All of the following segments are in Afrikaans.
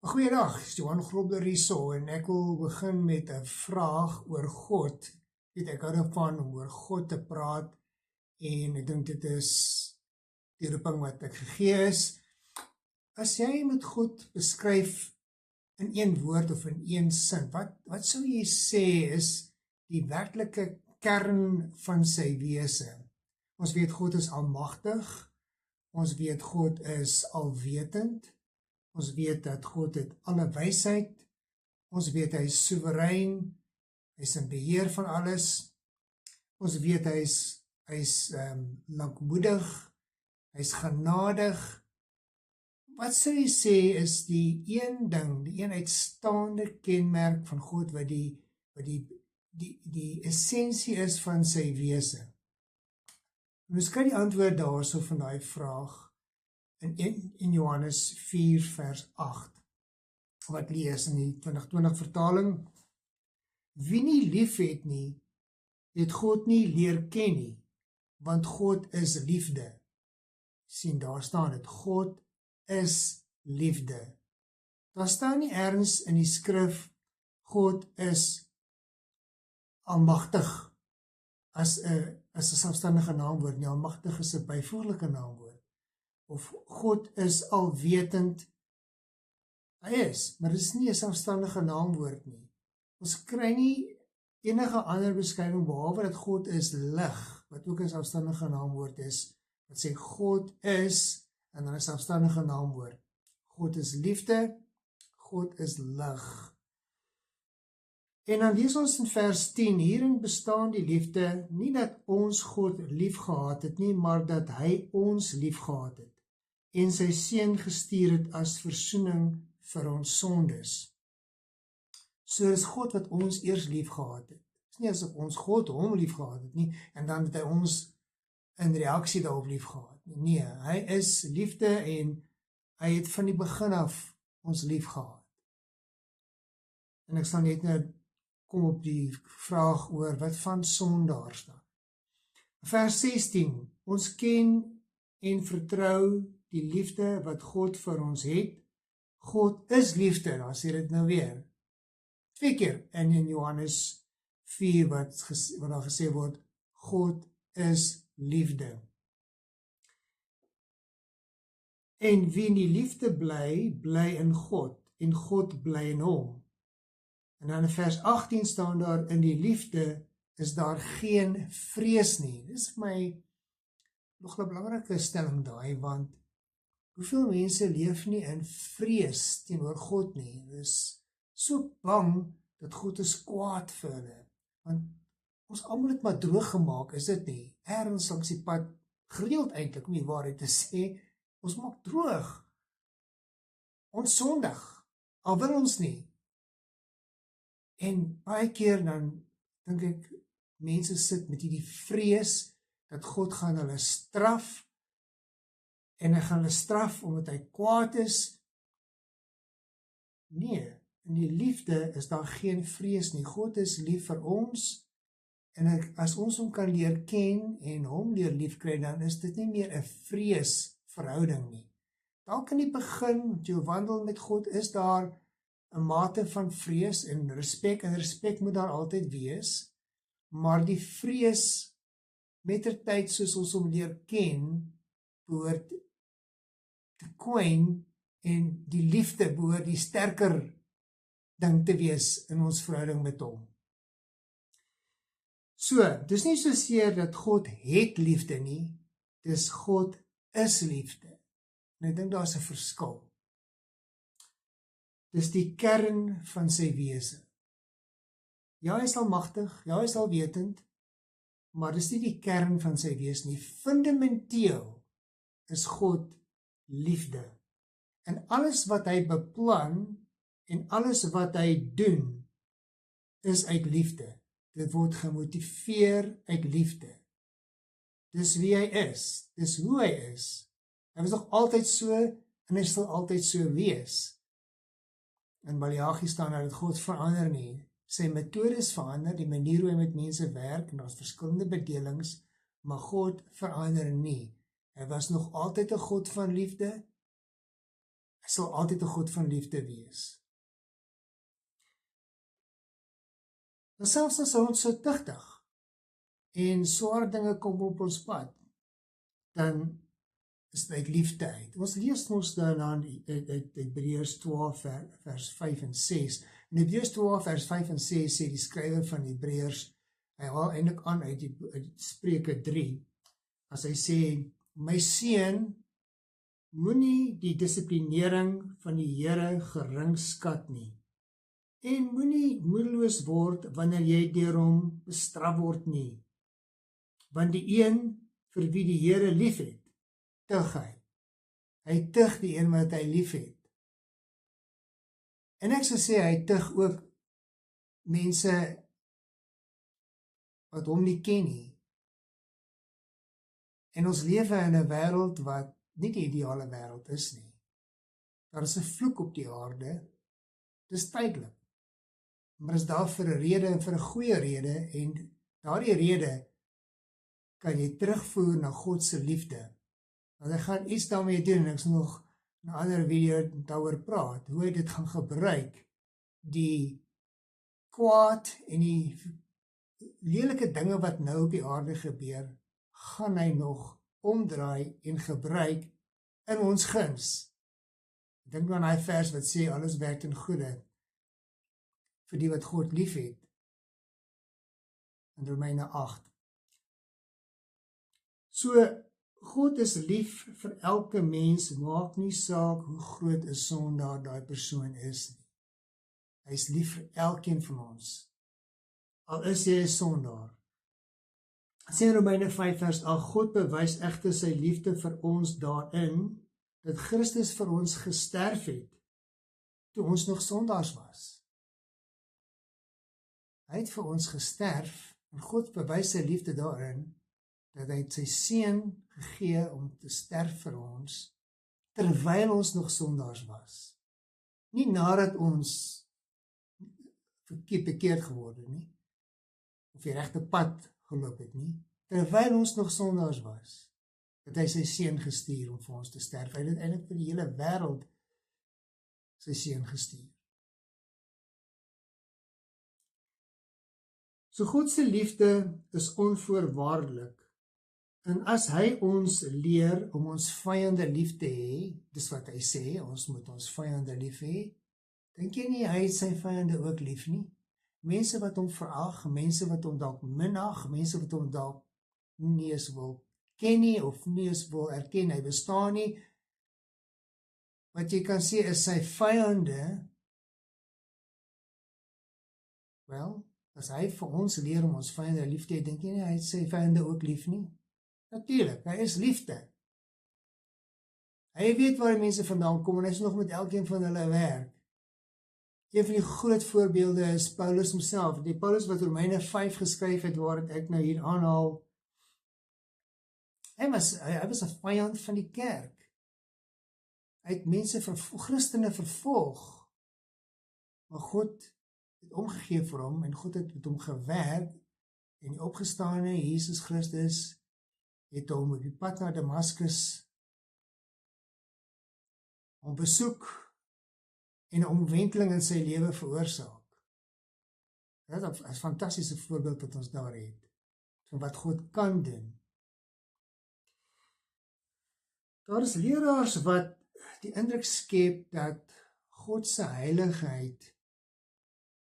Goeiedag, Johan Grobler hierso en ek wil begin met 'n vraag oor God. Ek hou daarvan om oor God te praat en ek dink dit is die roeping wat ek gegee is. As jy met God beskryf in een woord of in een sin, wat sou jy sê is die werklike kern van sy wese? Ons weet God is almagtig, ons weet God is alwetend, ons weet dat God het alle wysheid, ons weet hy is soewerein, hy is in beheer van alles, ons weet hy is lankmoedig, hy is genadig. Wat sou jy sê is die een ding, die een uitstaande kenmerk van God wat die essensie is van sy wese? Ons kry die antwoord daarso van daai vraag in Johannes 4 vers 8, wat lees in die 2020 vertaling: Wie nie lief het nie, het God nie leer ken nie, want God is liefde. Sien, daar staan dit, God is liefde. Daar staan nie ergens in die skrif, God is almagtig, as 'n selfstandige naamwoord nie. Almagtig is 'n byvoeglike naamwoord. Of God is alwetend. Hy is, maar dit is nie 'n selfstandige naamwoord nie. Ons kry nie enige ander beskrywing behalwe dat God is lig, wat ook 'n selfstandige naamwoord is, wat sê God is, en dan 'n selfstandige naamwoord. God is liefde, God is lig. En dan lees ons in vers 10, hierin bestaan die liefde, nie dat ons God lief gehad het nie, maar dat hy ons lief gehad het en sy seun gestuur het as versoening vir ons sondes. So is God wat ons eers lief gehad het. Dit is nie asof ons God hom lief gehad het nie, en dan het hy ons in reaksie daarop lief gehad nie. Nee, hy is liefde en hy het van die begin af ons lief gehad. En ek sal net nou kom op die vraag oor wat van sondaars dan. Vers 16, ons ken en vertrou die liefde wat God vir ons het. God is liefde, dan sê dit nou weer. 2 keer in Johannes 4 wat daar gesê word, God is liefde. En wie in die liefde bly, bly in God, en God bly in hom. En dan in vers 18 staan daar, in die liefde is daar geen vrees nie. Dit is vir my nog 'n belangrike stelling daai, want hoeveel mense leef nie in vrees teenoor God nie. Hulle is so bang dat God is kwaad vir hulle. Want ons almal het maar droog gemaak, is dit nie? Ergens langs die pad, gereeld eintlik, om die waarheid te sê, ons maak droog. Ons sondig, al wil ons nie. En baie keer dan dink ek, mense sit met hierdie vrees dat God gaan hulle straf, en hy gaan hulle straf omdat hy kwaad is. Nee, in die liefde is daar geen vrees nie. God is lief vir ons, en as ons hom kan leer ken en hom leer lief kry, dan is dit nie meer 'n vreesverhouding nie. Dalk in die begin, toe jy wandel met God, is daar 'n mate van vrees en respek moet daar altyd wees, maar die vrees mettertyd soos ons hom leer ken, behoort te kwyn, en die liefde behoort die sterker ding te wees in ons verhouding met hom. So, dis nie soseer dat God het liefde nie, dis God is liefde. En ek dink daar is 'n verskil. Dis die kern van sy wese. Ja, hy is almagtig, ja, hy is alwetend, maar dis nie die kern van sy wese nie. Fundamenteel is God liefde. En alles wat hy beplan en alles wat hy doen is uit liefde. Dit word gemotiveer uit liefde. Dis wie hy is, dis hoe hy is. Hy was nog altyd so en hy sal altyd so wees. In Maleagi staan dat God verander nie. Sy metodes verander, die manier hoe hy met mense werk, en daar's verskillende bedelings, maar God verander nie. Hy was nog altyd 'n God van liefde. Hy sal altyd 'n God van liefde wees. Maar selfs as ons so tugtig en swaar dinge kom op ons pad, dan is dit uit liefde uit. Ons lees ons daarna uit Hebreërs 12 vers 5 en 6. In Hebreërs 12 vers 5 en 6 sê die skrywer van Hebreërs, hy haal eintlik aan uit Spreuke 3, as hy sê, my seun, moenie die dissiplinering van die Here gering skat nie, en moenie moedeloos word wanneer jy deur hom bestraf word nie, want die een vir wie die Here liefhet, tug hy. Hy tug die een wat hy liefhet. En ek sou sê, hy tug ook mense wat hom nie ken nie. En ons lewe in 'n wêreld wat nie die ideale wêreld is nie. Daar is 'n vloek op die aarde, dis tydelik. Maar is daar vir 'n rede en vir 'n goeie rede, en daardie rede kan jy terugvoer na God se liefde. Want hy gaan iets daarmee doen, en ek sal nog in 'n ander video daaroor praat, hoe hy dit gaan gebruik, die kwaad en die lelike dinge wat nou op die aarde gebeur, gaan hy nog omdraai en gebruik in ons guns. Ek dink aan daai vers wat sê, alles werk ten goeie vir die wat God liefhet, in Romeine 8. So, God is lief vir elke mens, maak nie saak hoe groot 'n sondaar daai persoon is nie. Hy is lief vir elkeen van ons, al is jy 'n sondaar. Sê in Romeine 5 vers 8, God bewys egter sy liefde vir ons daarin, dat Christus vir ons gesterf het, toe ons nog sondaars was. Hy het vir ons gesterf, en God bewys sy liefde daarin, dat hy sy seun gegee om te sterf vir ons, terwyl ons nog sondaars was. Nie nadat ons bekeerd geword nie, of die regte pad geloop het nie, terwyl ons nog sondaars was, dat hy sy seun gestuur om vir ons te sterf. Hy het eintlik vir die hele wêreld sy seun gestuur. So God se liefde is onvoorwaardelik. En as hy ons leer om ons vyande lief te hê, dis wat hy sê, ons moet ons vyande lief hê, dink jy nie hy het sy vyande ook lief nie? Mense wat hom verag, mense wat hom dalk minag, mense wat hom dalk nie eens wil ken nie, of nie eens wil erken, hy bestaan nie. Wat jy kan sê is sy vyande, wel, as hy vir ons leer om ons vyande lief te hê, dink jy nie hy het sy vyande ook lief nie? Natuurlik, hy is liefde. Hy weet waar die mense vandaan kom, en hy is nog met elkeen van hulle werk. Een van die groot voorbeelde is Paulus homself. Die Paulus wat Romeine 5 geskryf het, waar ek nou hier aanhaal, hy was 'n vyand van die kerk. Hy het mense Christene vervolg, maar God het omgegee vir hom, en God het met hom gewerk, en die opgestane Jesus Christus het hom op die pad na Damaskus om besoek en 'n omwenteling in sy lewe veroorsaak. Dit is 'n fantastiese voorbeeld wat ons daar het, van wat God kan doen. Daar is leraars wat die indruk skep dat God se heiligheid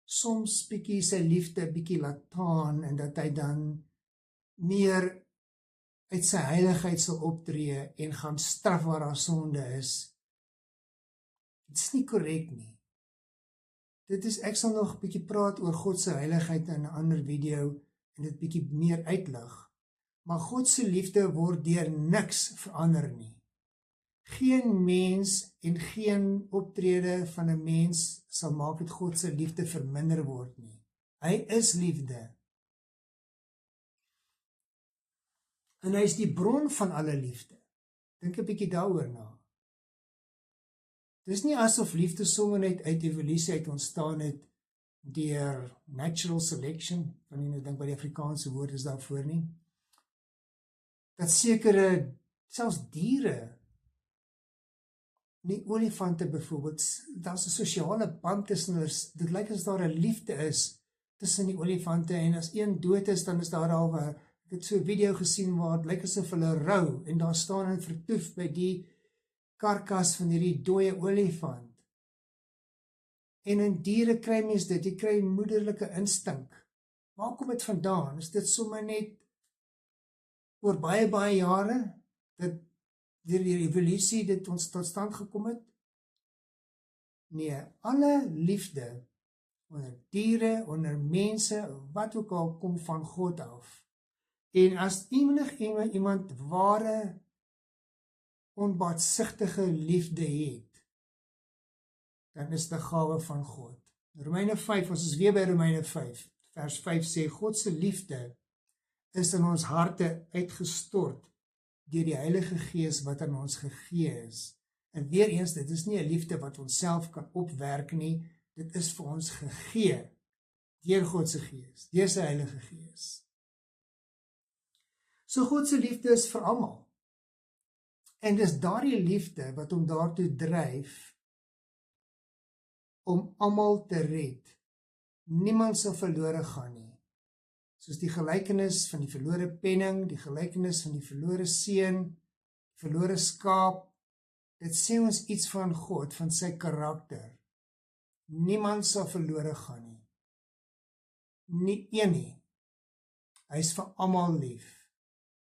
soms bietjie sy liefde bietjie laat taan, en dat hy dan meer uit sy heiligheid sal optree en gaan straf waar daar sonde is. Dit is nie korrek nie. Ek sal nog bietjie praat oor God se heiligheid in 'n ander video, en dit bietjie meer uitlig. Maar God se liefde word deur niks verander nie. Geen mens en geen optrede van 'n mens sal maak dat God se liefde verminder word nie. Hy is liefde. En hy is die bron van alle liefde. Dink 'n bietjie daaroor na. Dis nie asof liefde sommer net uit evolusie uit ontstaan het deur natural selection, kan jy nou dink wat die Afrikaanse woord is daarvoor nie. Dat sekere, selfs diere, Die olifante byvoorbeeld, daar's 'n sosiale band tussen hulle. Dit lyk as daar 'n liefde is tussen die olifante, en as een dood is, dan is daar al ek het so 'n video gesien waar dit lyk asof hulle rou, en daar staan en vertoef by die karkas van hierdie dooie olifant. En in diere kry mens dit, jy kry moederlike instink. Waar kom dit vandaan? Is dit sommer net oor baie jare, dat deur die evolusie dit ons tot stand gekom het? Nee, alle liefde onder diere, onder mense, wat ook al, kom van God af. En as iemand ware, onbaatsigtige liefde het, dan is dit 'n gawe van God. Romeine 5, ons is weer by Romeine 5, vers 5 sê, God se liefde is in ons harte uitgestort deur die Heilige Gees wat aan ons gegee is. En weer eens, dit is nie 'n liefde wat ons self kan opwerk nie, dit is vir ons gegee deur God se Gees, deur sy Heilige Gees. So God se liefde is vir almal. En dis daardie liefde wat hom daartoe dryf om almal te red. Niemand sal verlore gaan nie. Soos die gelykenis van die verlore penning, die gelykenis van die verlore seun, die verlore skaap, dit sê ons iets van God, van sy karakter. Niemand sal verlore gaan nie. Nie een nie. Hy is vir almal lief.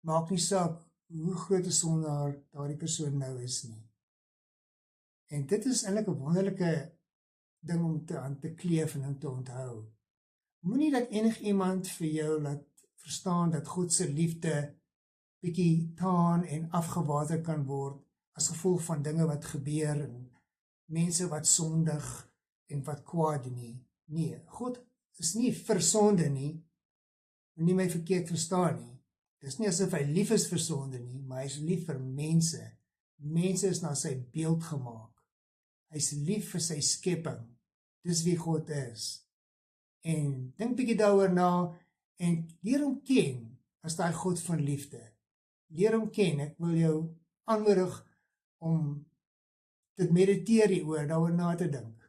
Maak nie saak hoe groot 'n sondaar daardie persoon nou is nie. En dit is eintlik 'n wonderlike ding om aan te kleef en om te onthou. Moenie dat enigiemand vir jou laat verstaan dat God se liefde bietjie taan en afgewater kan word as gevolg van dinge wat gebeur en mense wat sondig en wat kwaad doen nie. Nee, God is nie vir sonde nie. Moenie my verkeerd verstaan nie. Dis nie asof hy lief is vir sonde nie, maar hy is lief vir mense. Mense is na sy beeld gemaak. Hy is lief vir sy skepping. Dis wie God is. En dink bietjie daaroor na en leer hom ken as daai God van liefde. Leer hom ken. Ek wil jou aanmoedig om te mediteer hieroor, daaroor na te dink.